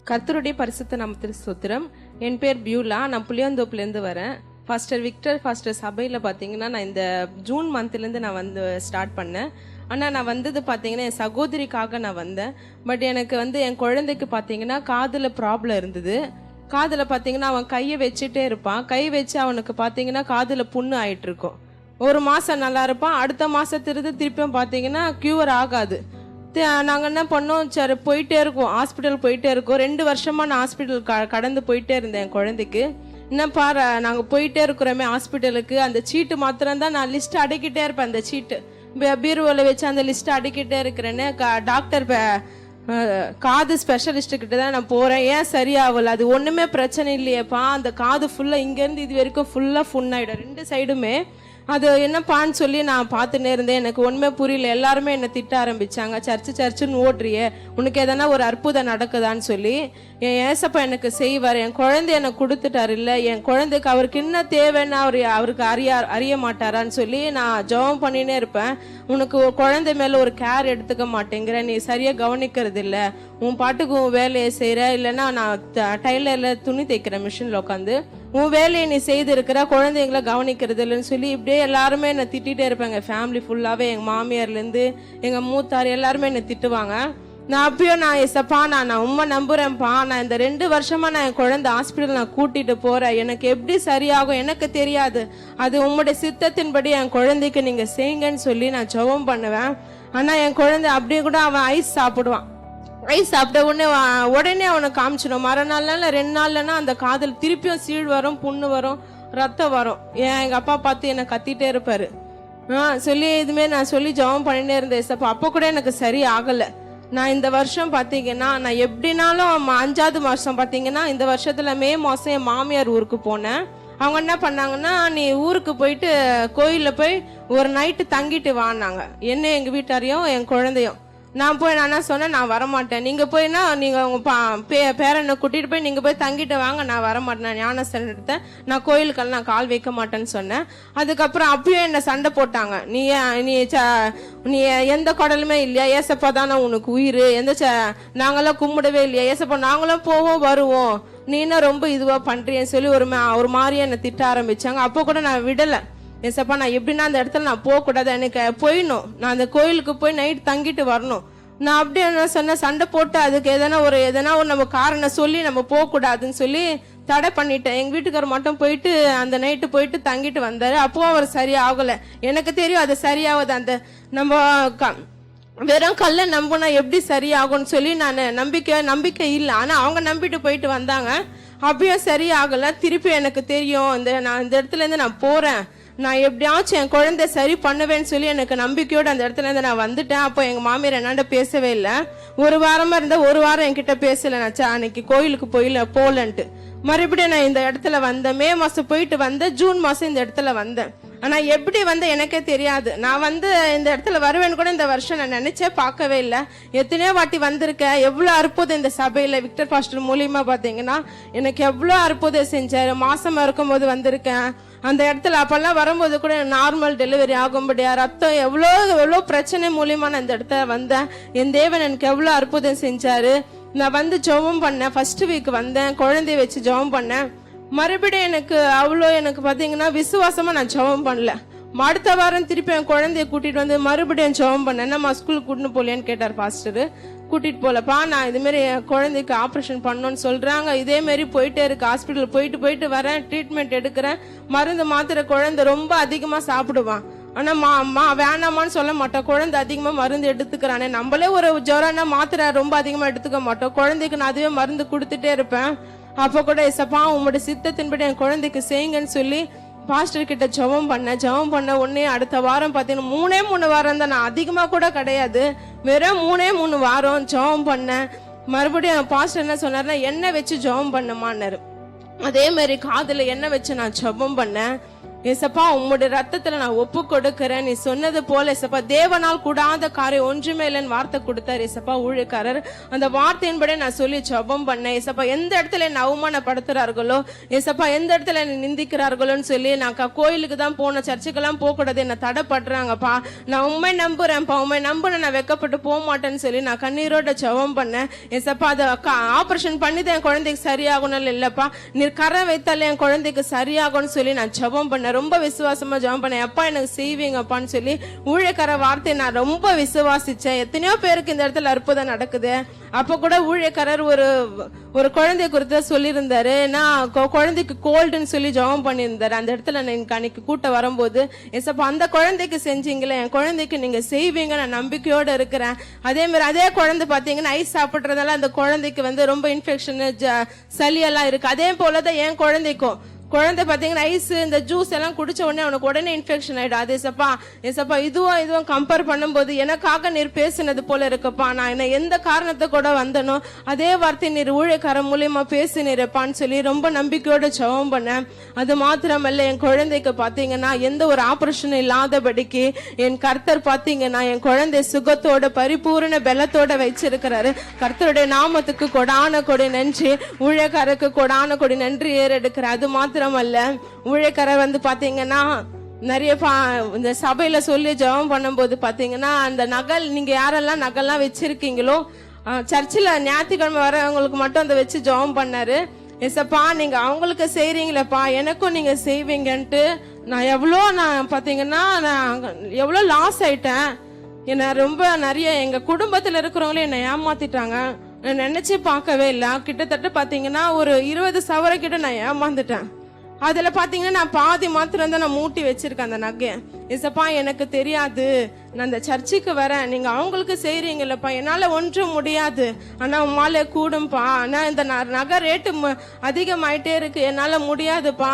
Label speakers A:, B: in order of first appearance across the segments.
A: கர்த்தருடைய பரிசுத்த நாமத்தில் ஸ்தோத்திரம். என் பேர் பியூலா. நான் புளியந்தோப்புலேருந்து வரேன். ஃபாஸ்டர் விக்டர் ஃபாஸ்டர் சபையில் பார்த்தீங்கன்னா நான் இந்த ஜூன் மந்த்லேருந்து நான் வந்து ஸ்டார்ட் பண்ணேன். ஆனால் நான் வந்தது பார்த்தீங்கன்னா என் சகோதரிக்காக நான் வந்தேன். பட் எனக்கு வந்து என் குழந்தைக்கு பார்த்தீங்கன்னா காதில் ப்ராப்ளம் இருந்தது. காதில் பார்த்தீங்கன்னா அவன் கையை வச்சுட்டே இருப்பான். கை வச்சு அவனுக்கு பார்த்தீங்கன்னா காதில் புண்ணு ஆகிட்டு இருக்கும். ஒரு மாதம் நல்லா இருப்பான், அடுத்த மாதத்திலிருந்து திருப்பியும் பார்த்தீங்கன்னா க்யூர் ஆகாது. நாங்கள் என்ன பண்ணோம், சரி போயிட்டே இருக்கோம், ஹாஸ்பிட்டல் போயிட்டே இருக்கோம். 2 வருஷமாக நான் ஹாஸ்பிட்டல் கடந்து போயிட்டே இருந்தேன் என் குழந்தைக்கு. என்ன பாரு, நாங்கள் போயிட்டே இருக்கிறோமே ஹாஸ்பிட்டலுக்கு, அந்த சீட்டு மாத்திரம்தான் நான் லிஸ்ட்டு அடிக்கிட்டே இருப்பேன். அந்த சீட்டு பீரோவில் வச்சு அந்த லிஸ்ட்டை அடிக்கிட்டே இருக்கிறேன்னு டாக்டர் காது ஸ்பெஷலிஸ்ட்டுக்கிட்ட தான் நான் போகிறேன். ஏன் சரியாகல, அது ஒன்றுமே பிரச்சனை இல்லையேப்பா, அந்த காது ஃபுல்லாக இங்கேருந்து இது வரைக்கும் ஃபுல்லாக புண்ணாயிடும் 2 சைடுமே. அது என்னப்பான்னு சொல்லி நான் பார்த்துன்னே இருந்தேன். எனக்கு ஒன்றுமே புரியல. எல்லாருமே என்னை திட்ட ஆரம்பித்தாங்க, சர்ச்சுன்னு ஓடுறியே, உனக்கு எதனா ஒரு அற்புதம் நடக்குதான்னு சொல்லி. என் ஏசப்பா எனக்கு செய்வார். என் குழந்தை எனக்கு கொடுத்துட்டார். இல்லை, என் குழந்தைக்கு அவருக்கு என்ன தேவைன்னா அவருக்கு அறிய மாட்டாரான்னு சொல்லி நான் ஜெபம் பண்ணினே இருப்பேன். உனக்கு குழந்தை மேலே ஒரு கேர் எடுத்துக்க மாட்டேங்கிற, நீ சரியாக கவனிக்கிறது இல்லை, உன் பாட்டுக்கு உன் வேலையை செய்கிற, இல்லைன்னா நான் டைலரில் துணி தைக்கிறேன் மிஷினில் உட்காந்து, உன் வேலையை நீ செய்திருக்கிற, குழந்தைங்களை கவனிக்கிறது இல்லைன்னு சொல்லி இப்படியே எல்லாருமே என்னை திட்டிகிட்டே இருப்பாங்க. ஃபேமிலி ஃபுல்லாகவே எங்கள் மாமியார்லேருந்து எங்கள் மூத்தார் எல்லாருமே என்னை திட்டுவாங்க. நான் அப்பயும் நான் ஏசப்பா நான் உண்மை நம்புகிறேன்ப்பா, நான் இந்த 2 வருஷமாக நான் என் குழந்தை ஹாஸ்பிட்டல் நான் கூட்டிகிட்டு போகிறேன், எனக்கு எப்படி சரியாகும் எனக்கு தெரியாது, அது உங்களுடைய சித்தத்தின்படி என் குழந்தைக்கு நீங்கள் செய்யுங்கன்னு சொல்லி நான் ஜெபம் பண்ணுவேன். ஆனால் என் குழந்தை அப்படியே கூட அவன் ஐஸ் சாப்பிடுவான். ஐஸ் சாப்பிட்ட உடனே அவனை காமிச்சிடும். மறுநாள்ல 2 நாள்லன்னா அந்த காதில் திருப்பியும் சீழ் வரும், புண்ணு வரும், ரத்தம் வரும். எங்கள் அப்பா பார்த்து என்னை கத்திட்டே இருப்பாரு. சொல்லி இதுமாரி நான் சொல்லி ஜெபம் பண்ணிட்டே இருந்தேன் ஏசப்பா. அப்போ கூட எனக்கு சரி ஆகலை. நான் இந்த வருஷம் பார்த்தீங்கன்னா நான் எப்படினாலும் 5ஆவது மாதம் பார்த்தீங்கன்னா இந்த வருஷத்தில் மே மாதம் என் மாமியார் ஊருக்கு போனேன். அவங்க என்ன பண்ணாங்கன்னா, நீ ஊருக்கு போயிட்டு கோயிலில் போய் ஒரு நைட்டு தங்கிட்டு வான்னாங்க. என்ன எங்கள் வீட்டாரையும் என் குழந்தையும். நான் போய் நான் என்ன சொன்னேன், நான் வரமாட்டேன், நீங்கள் போய்னா நீங்கள் உங்கள் பேரனை கூட்டிகிட்டு போய் நீங்கள் போய் தங்கிட்டு வாங்க, நான் வரமாட்டேன், நான் ஞானஸ்தானம் எடுத்தேன், நான் கோயிலுக்கெல்லாம் நான் கால் வைக்க மாட்டேன்னு சொன்னேன். அதுக்கப்புறம் அப்பயும் என்னை சண்டை போட்டாங்க. நீ எந்த கடலுமே இல்லையா, ஏசப்பா தானே உனக்கு உயிர், நாங்களாம் கும்பிடவே இல்லையா, ஏசப்பா நாங்களும் போவோம் வருவோம், நீ என்ன ரொம்ப இதுவாக பண்ணுறியன்னு சொல்லி ஒரு மாதிரியே என்னை திட்ட ஆரம்பித்தாங்க. அப்போ கூட நான் விடலை. ஏசப்பா நான் எப்படின்னா அந்த இடத்துல நான் போகக்கூடாது, எனக்கு போயிடணும், நான் அந்த கோயிலுக்கு போய் நைட் தங்கிட்டு வரணும். நான் அப்படியே என்ன சொன்னேன், சண்டை போட்டு அதுக்கு எதனா ஒரு நம்ம காரணம் சொல்லி நம்ம போகக்கூடாதுன்னு சொல்லி தடை பண்ணிட்டேன். எங்கள் வீட்டுக்காரர் மட்டும் போயிட்டு அந்த நைட்டு போயிட்டு தங்கிட்டு வந்தார். அப்போவும் அவர் சரியாகலை. எனக்கு தெரியும் அது சரியாகுது, அந்த நம்ம வெறும் கல்லை நம்பினா எப்படி சரியாகும்னு சொல்லி நான் நம்பிக்கை இல்லை. ஆனால் அவங்க நம்பிட்டு போயிட்டு வந்தாங்க. அப்பயும் சரியாகலை. திருப்பி எனக்கு தெரியும் நான் இந்த இடத்துலேருந்து நான் போகிறேன், நான் எப்படியாச்சும் என் குழந்தை சரி பண்ணுவேன்னு சொல்லி எனக்கு நம்பிக்கையோடு அந்த இடத்துல இருந்து நான் வந்துட்டேன். அப்போ எங்கள் மாமியார் என்னாண்ட பேசவே இல்லை. 1 வாரமாக இருந்தால் 1 வாரம் என்கிட்ட பேசலை. நான் அன்னைக்கு கோயிலுக்கு போகலன்ட்டு மறுபடியும் நான் இந்த இடத்துல வந்தேன். மே மாதம் போயிட்டு வந்தேன், ஜூன் மாதம் இந்த இடத்துல வந்தேன். ஆனால் எப்படி வந்து எனக்கே தெரியாது. நான் வந்து இந்த இடத்துல வருவேன்னு கூட இந்த வருஷம் நான் நினைச்சே பார்க்கவே இல்லை. எத்தனையோ வாட்டி வந்திருக்கேன். எவ்வளோ அற்புதம் இந்த சபையில் விக்டர் ஃபாஸ்டர் மூலியமா பார்த்தீங்கன்னா எனக்கு எவ்வளோ அற்புதம் செஞ்சார். மாசமா இருக்கும்போது வந்திருக்கேன் அந்த இடத்துல. அப்பெல்லாம் வரும்போது கூட நார்மல் டெலிவரி ஆகும்படியா, ரத்தம் எவ்வளோ பிரச்சனை மூலியமா நான் இந்த இடத்துல வந்தேன். என் தேவன் எனக்கு எவ்வளோ அற்புதம் செஞ்சாரு. நான் வந்து ஜெபம் பண்ணேன். ஃபர்ஸ்ட் வீக் வந்தேன், குழந்தைய வச்சு ஜெபம் பண்ணேன். மறுபடியும் எனக்கு பார்த்தீங்கன்னா விசுவாசமா நான் ஜெபம் பண்ணல. அடுத்த வாரம் திருப்பி என் குழந்தைய கூட்டிட்டு வந்து மறுபடியும் ஜெபம் பண்ணேன். என்னம்மா ஸ்கூலுக்கு கூட்டின்னு போலியான்னு கேட்டார் பாஸ்டர். கூட்டிட்டு போலப்பா, நான் இதுமாரி குழந்தைக்கு ஆப்ரேஷன் பண்ணணும்னு சொல்றாங்க, இதேமாரி போயிட்டே இருக்கு, ஹாஸ்பிட்டல் போயிட்டு வரேன், ட்ரீட்மெண்ட் எடுக்கிறேன், மருந்து மாத்திரை, குழந்தை ரொம்ப அதிகமாக சாப்பிடுவான். ஆனால் வேணாமான்னு சொல்ல மாட்டோம், குழந்தை அதிகமாக மருந்து எடுத்துக்கிறானே, நம்மளே ஒரு ஜுரம்னா மாத்திரை ரொம்ப அதிகமாக எடுத்துக்க மாட்டோம், குழந்தைக்கு நான் அதுவே மருந்து கொடுத்துட்டே இருப்பேன். அப்போ கூட ஏசப்பா உங்களுடைய சித்தத்தின்படி என் குழந்தைக்கு செய்யுங்கன்னு சொல்லி பாஸ்டர் கிட்ட ஜெபம் பண்ண உடனே அடுத்த வாரம் பார்த்தீங்கன்னா 3 வாரம் தான், நான் அதிகமாக கூட கிடையாது, வெறும் 3 வாரம் ஜெபம் பண்ணேன். மறுபடியும் பாஸ்டர் என்ன சொன்னார்னா, எண்ணெய் வச்சு ஜெபம் பண்ணமான்னாரு. அதே மாதிரி காதில் எண்ணெய் வச்சு நான் ஜெபம் பண்ணேன். ஏசப்பா உம்முடைய ரத்தத்துல நான் ஒப்பு கொடுக்கிறேன். நீ சொன்னது போல ஏசப்பா தேவனால் கூடாத காரியம் ஒன்றுமே இல்லைன்னு வார்த்தை கொடுத்தாரு ஏசப்பா ஊழியக்காரர். அந்த வார்த்தையின்படி நான் சொல்லி ஜெபம் பண்ணேன். ஏசப்பா எந்த இடத்துல என்ன அவமானப்படுத்துறார்களோ, ஏசப்பா எந்த இடத்துல என்ன நிந்திக்கிறார்களோன்னு சொல்லி நான் கோயிலுக்கு தான் போனேன், சர்ச்சுக்கெல்லாம் போக கூடாது, என்ன தடை பண்றாங்கப்பா, நான் உண்மை நம்புறேன்ப்பா, உண்மை நம்புன நான் வெக்கப்பட்டு போக மாட்டேன்னு சொல்லி நான் கண்ணீரோட ஜெபம் பண்ணேன். ஏசப்பா அதை ஆபரேஷன் பண்ணி தான் என் குழந்தைக்கு சரியாகணும் இல்லப்பா, நீர் கரை வைத்தாலே என் குழந்தைக்கு சரியாகும்னு சொல்லி நான் ஜெபம் பண்ணேன். ரொம்ப விசுவாசமா ஜெபம் பண்ணேன். அப்பா எனக்கு செய்வீங்கப்பான்னு சொல்லி ஊழியக்கார வார்த்தையை நான் ரொம்ப விசுவாசிச்சேன். எத்தனையோ பேருக்கு இந்த இடத்துல அற்புதம் நடக்குது. அப்ப கூட ஊழியக்காரர் ஒரு குழந்தை குறித்து சொல்லியிருந்தாரு. நான் குழந்தைக்கு கோல்டுன்னு சொல்லி ஜெபம் பண்ணியிருந்தாரு. அந்த இடத்துல நான் அன்னைக்கு கூட்ட வரும்போது ஏசப்பா அந்த குழந்தைக்கு செஞ்சீங்களே, என் குழந்தைக்கு நீங்க செய்வீங்க, நான் நம்பிக்கையோட இருக்கிறேன். அதே மாதிரி அதே குழந்தை பாத்தீங்கன்னா ஐஸ் சாப்பிட்றதால அந்த குழந்தைக்கு ரொம்ப இன்ஃபெக்ஷன் சளி எல்லாம் இருக்கு. அதே போலதான் என் குழந்தை பாத்தீங்கன்னா ஐஸ் இந்த ஜூஸ் எல்லாம் குடிச்ச உடனே அவனுக்கு உடனே இன்ஃபெக்ஷன் ஆயிடும். அது ஏசப்பா இதுவும் கம்பேர் பண்ணும்போது எனக்காக நீர் பேசினது போல இருக்குப்பா, நான் என்ன எந்த காரணத்தை கூட வந்தனோ அதே வார்த்தை நீர் ஊழியக்காரன் மூலியமா பேசினிருப்பான்னு சொல்லி ரொம்ப நம்பிக்கையோட ஜெபம் பண்ணேன். அது மாத்திரமல்ல என் குழந்தைக்கு பாத்தீங்கன்னா எந்த ஒரு ஆபரேஷன் இல்லாதபடிக்கு என் கர்த்தர் பாத்தீங்கன்னா என் குழந்தை சுகத்தோட பரிபூர்ண பலத்தோட வச்சிருக்கிறாரு. கர்த்தருடைய நாமத்துக்கு கொடான கொடி நன்றி, ஊழியக்காரருக்கு கொடான கொடி நன்றி ஏறெடுக்கிறார். அது மாத்திரமல்ல ஊழியக்காரர் பாத்தீங்கன்னா நிறைய இந்த சபையில சொல்லி ஜெபம் பண்ணும்போது பாத்தீங்கன்னா அந்த நகல் நீங்க யாரெல்லாம் நகல்லாம் வச்சிருக்கீங்களோ சர்ச்சில் ஞாயிற்றுக்கிழமை வரவங்களுக்கு மட்டும் அந்த வச்சு ஜெபம் பண்ணாரு. ஏசப்பா நீங்க அவங்களுக்கு செய்றீங்களேப்பா எனக்கும் நீங்க செய்வீங்கன்ட்டு நான் பாத்தீங்கன்னா நான் எவ்வளவு லாஸ் ஆயிட்டேன். என்ன ரொம்ப நிறைய எங்க குடும்பத்துல இருக்கிறவங்களே என்னை ஏமாத்திட்டாங்க. நான் நினைச்சு பார்க்கவே இல்லை. கிட்டத்தட்ட பாத்தீங்கன்னா ஒரு 20 சவர கிட்ட நான் ஏமாந்துட்டேன். அதுல பாத்தீங்கன்னா நான் பாதி மாத்திரம் தான் நான் மூட்டி வச்சிருக்கேன் அந்த நகையை. ஏசப்பா எனக்கு தெரியாது, நான் அந்த சர்ச்சுக்கு வரேன், நீங்க அவங்களுக்கு செய்றீங்களப்பா, என்னால ஒன்றும் முடியாது, ஆனா உமால கூடும்பா, ஆனா இந்த நகை ரேட்டு அதிகமாயிட்டே இருக்கு, என்னால முடியாதுப்பா,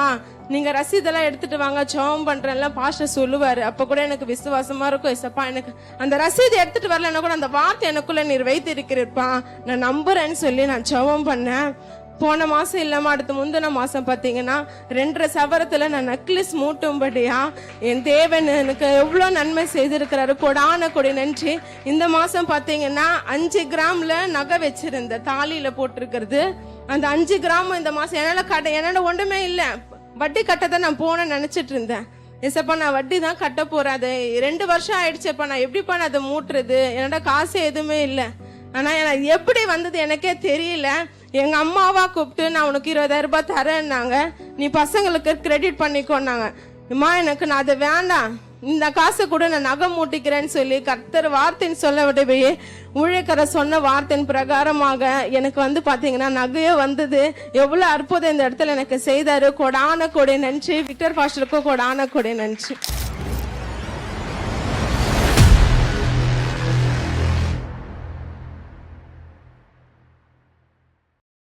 A: நீங்க ரசீதெல்லாம் எடுத்துட்டு வாங்க ஜெபம் பண்றேன்ல பாஸ்டர் சொல்லுவாரு. அப்ப கூட எனக்கு விசுவாசமா இருக்கும், ஏசப்பா எனக்கு அந்த ரசீது எடுத்துட்டு வரலன்னா கூட அந்த வார்த்தை எனக்குள்ள நீர் வைத்து இருக்கிறப்பா, நான் நம்புறேன்னு சொல்லி நான் ஜெபம் பண்ணேன். போன மாசம் இல்லாம அடுத்த முந்தின மாசம் பாத்தீங்கன்னா 2.5 சவரத்துல நான் நெக்லஸ் மூட்டும்படியா என் தேவன் எனக்கு எவ்வளவு நன்மை செய்திருக்கிறாரு. கொடான கொடி நன்றி. இந்த மாசம் பாத்தீங்கன்னா 5 கிராம்ல நகை வச்சிருந்த தாலியில போட்டிருக்கிறது. அந்த 5 கிராம் இந்த மாசம் என்னால ஒன்றுமே இல்லை, வட்டி கட்டதான் நான் போன நினைச்சிட்டு இருந்தேன். ஏசப்பா நான் வட்டி தான் கட்ட போறேன், அது 2 வருஷம் ஆயிடுச்சப்பா, நான் எப்படிப்பா நான் அதை மூட்டுறது, என்னோட காசு எதுவுமே இல்லை. ஆனா எனக்கு எப்படி வந்தது எனக்கே தெரியல. எங்க அம்மாவா கூப்பிட்டு நான் உனக்கு 20,000 ரூபாய் தரேன்னாங்க, நீ பசங்களுக்கு கிரெடிட் பண்ணிக்கோன்னாங்க. அம்மா எனக்கு நான் அதை வேண்டாம், இந்த காசை கூட நான் நகை மூட்டிக்கிறேன்னு சொல்லி கர்த்தர் வார்த்தைன்னு சொல்ல விடவே ஊழியக்கார சொன்ன வார்த்தையின் பிரகாரமாக எனக்கு பாத்தீங்கன்னா நகையே வந்தது. எவ்வளவு அற்புதம் இந்த இடத்துல எனக்கு செய்தாரு. கொடான கொடை நன்றி. விக்டர் பாஸ்டருக்கும் கொடான கொடை நன்றி.